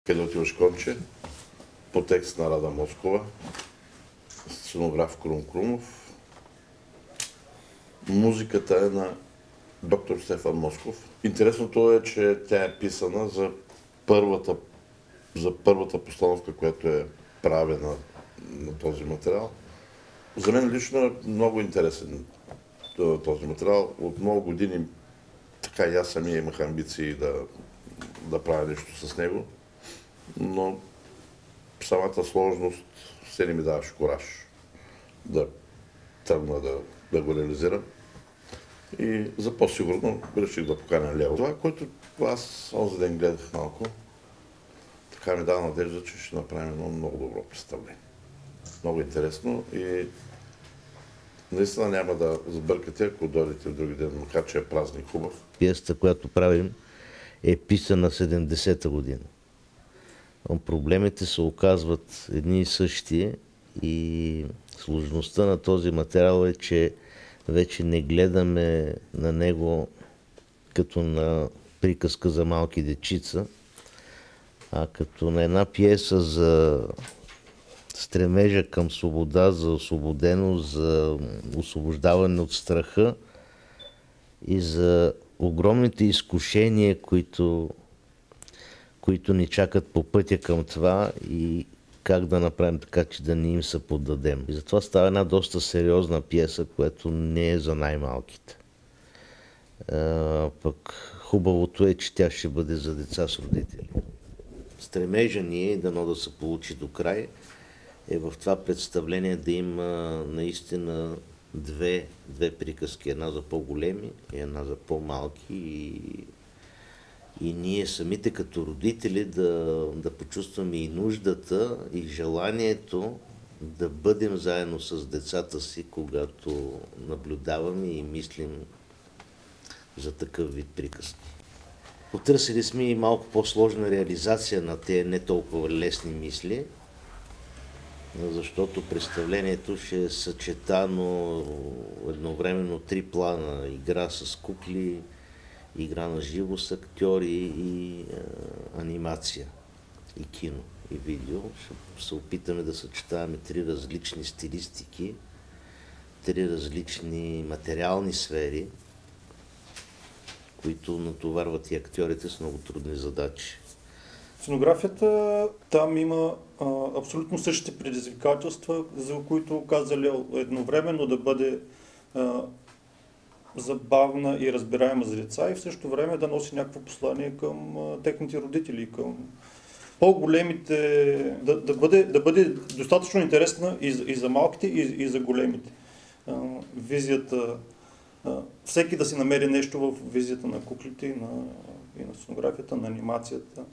Къде отиваш, Конче? По текст на Рада Москова. Сценограф Крум Крумов. Музиката е на доктор Стефан Москов. Интересното е, че тя е писана за първата постановка, която е правена на този материал. За мен лично е много интересен този материал. От много години така и аз самия имах амбиции да правя нещо с него, но самата сложност все не ми даваше кураж да тръгна да го реализирам. И за по-сигурно реших да поканя Лео. Това, което аз онзи ден гледах малко, така ми дава надежда, че ще направим едно много добро представление. Много интересно и наистина няма да сбъркате, ако дойдете в други ден, макар че е празник хубав. Пиесата, която правим, е писана 70-та година. Проблемите се оказват едни и същи и сложността на този материал е, че вече не гледаме на него като на приказка за малки дечица, а като на една пиеса за стремежа към свобода, за освободеност, за освобождаване от страха и за огромните изкушения, които ни чакат по пътя към това и как да направим така, че да не им се поддадем. И затова става една доста сериозна пиеса, която не е за най-малките. Пък хубавото е, че тя ще бъде за деца с родители. Стремежа ни е, дано да се получи до край, е в това представление да има наистина две приказки. Една за по-големи и една за по-малки. И ние самите като родители да почувстваме и нуждата, и желанието да бъдем заедно с децата си, когато наблюдаваме и мислим за такъв вид приказки. Потърсили сме и малко по-сложна реализация на тези не толкова лесни мисли, защото представлението ще е съчетано едновременно 3 плана: игра с кукли, игра на живо с актьори и анимация, и кино, и видео. Ще се опитаме да съчетаваме 3 различни стилистики, 3 различни материални сфери, които натоварват и актьорите с много трудни задачи. Сценографията там има абсолютно същите предизвикателства, за които каза Лео, едновременно да бъде забавна и разбираема за деца и в същото време да носи някакво послание към техните родители, към по-големите, да бъде достатъчно интересна и за малките, и за големите. Визията, всеки да си намери нещо в визията на куклите и на сценографията, на анимацията.